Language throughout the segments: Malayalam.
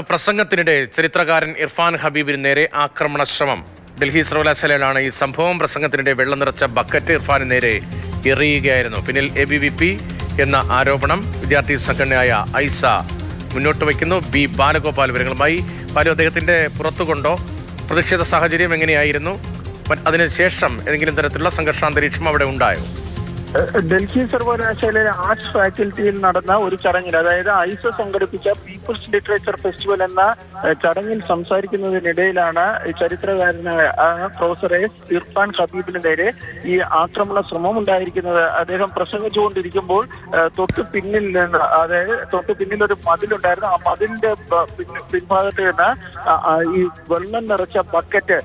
പ്രസംഗത്തിനിടെ ചരിത്രകാരൻ ഇർഫാൻ ഹബീബിന് നേരെ ആക്രമണ ശ്രമം. ഡൽഹി സർവകലാശാലയിലാണ് ഈ സംഭവം. പ്രസംഗത്തിനിടെ വെള്ളം നിറച്ച ബക്കറ്റ് ഇർഫാന് നേരെ എറിയുകയായിരുന്നു. പിന്നിൽ ABVP എന്ന ആരോപണം വിദ്യാർത്ഥി സംഘടനയായ ഐസ മുന്നോട്ട് വയ്ക്കുന്നു. ബി ബാലഗോപാൽ വിവരങ്ങളുമായി. ബാലു, അദ്ദേഹത്തിന്റെ പുറത്തുകൊണ്ടോ പ്രതിഷേധ സാഹചര്യം എങ്ങനെയായിരുന്നു? അതിനുശേഷം ഏതെങ്കിലും തരത്തിലുള്ള സംഘർഷാന്തരീക്ഷം അവിടെ ഉണ്ടായോ? ഡൽഹി സർവകലാശാലയിലെ ആർട്സ് ഫാക്കൽറ്റിയിൽ നടന്ന ഒരു ചടങ്ങിൽ, അതായത് ഐസ സംഘടിപ്പിച്ച പീപ്പിൾസ് ലിറ്ററേച്ചർ ഫെസ്റ്റിവൽ എന്ന ചടങ്ങിൽ സംസാരിക്കുന്നതിനിടയിലാണ് ചരിത്രകാരനായ പ്രൊഫസർ ഇർഫാൻ ഹബീബിന് നേരെ ഈ ആക്രമണ ശ്രമം ഉണ്ടായിരിക്കുന്നത്. അദ്ദേഹം പ്രസംഗിച്ചുകൊണ്ടിരിക്കുമ്പോൾ തൊട്ടു പിന്നിൽ നിന്ന്, അതായത് തൊട്ടു പിന്നിൽ ഒരു മതിലുണ്ടായിരുന്നു. ആ മതിലിന്റെ പിൻഭാഗത്ത് നിന്ന് ഈ വെള്ളം നിറച്ച ബക്കറ്റ്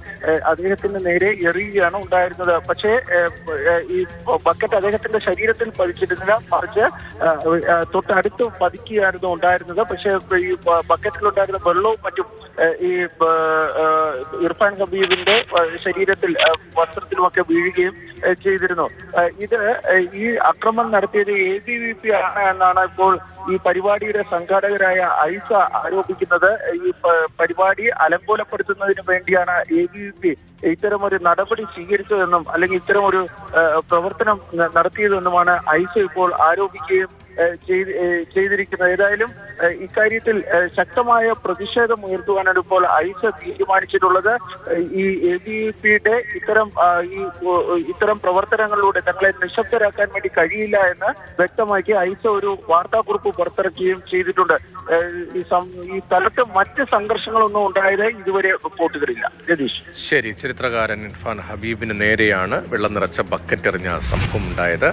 അദ്ദേഹത്തിന് നേരെ എറിയുകയാണ് ഉണ്ടായിരുന്നത്. പക്ഷേ ഈ ബക്കറ്റ് അദ്ദേഹത്തിന്റെ ശരീരത്തിൽ പതിച്ചിരുന്നില്ല, മറിച്ച് തൊട്ടടുത്ത് പതിക്കുകയായിരുന്നു ഉണ്ടായിരുന്നത്. പക്ഷേ ഈ ബക്കറ്റിലുണ്ടായിരുന്ന വെള്ളവും മറ്റും ഈ ഇർഫാൻ ഹബീബിന്റെ ശരീരത്തിൽ, വസ്ത്രത്തിലുമൊക്കെ വീഴുകയും ചെയ്തിരുന്നു. ഇത് ഈ ആക്രമണം നടത്തിയത് ABVP ആണ് എന്നാണ് ഇപ്പോൾ ഈ പരിപാടിയുടെ സംഘാടകരായ ഐസ ആരോപിക്കുന്നത്. ഈ പരിപാടി അലങ്കോലപ്പെടുത്തുന്നതിന് വേണ്ടിയാണ് ABVP ഇത്തരമൊരു നടപടി സ്വീകരിച്ചതെന്നും അല്ലെങ്കിൽ ഇത്തരമൊരു പ്രവർത്തനം നടത്തിയതെന്നുമാണ് ഐസ ഇപ്പോൾ ആരോപിക്കുകയും ചെയ്തിരിക്കുന്നത്. ഏതായാലും ഇക്കാര്യത്തിൽ ശക്തമായ പ്രതിഷേധം ഉയർത്തുവാനാണ് ഇപ്പോൾ ഐസ തീരുമാനിച്ചിട്ടുള്ളത്. ഈ ABVPയുടെ ഇത്തരം പ്രവർത്തനങ്ങളിലൂടെ തങ്ങളെ നിശബ്ദരാക്കാൻ വേണ്ടി കഴിയില്ല എന്ന് വ്യക്തമാക്കി ഐസ ഒരു വാർത്താക്കുറിപ്പ് പുറത്തിറക്കുകയും ചെയ്തിട്ടുണ്ട്. ഈ സ്ഥലത്ത് മറ്റ് സംഘർഷങ്ങളൊന്നും ഉണ്ടായത് ഇതുവരെ റിപ്പോർട്ട് ചെയ്തിട്ടില്ല. രതീഷ്. ശരി, ചരിത്രകാരൻ ഇർഫാൻ ഹബീബിന് നേരെയാണ് വെള്ളം നിറച്ച ബക്കറ്റ് എറിഞ്ഞ സംഭവം ഉണ്ടായത്.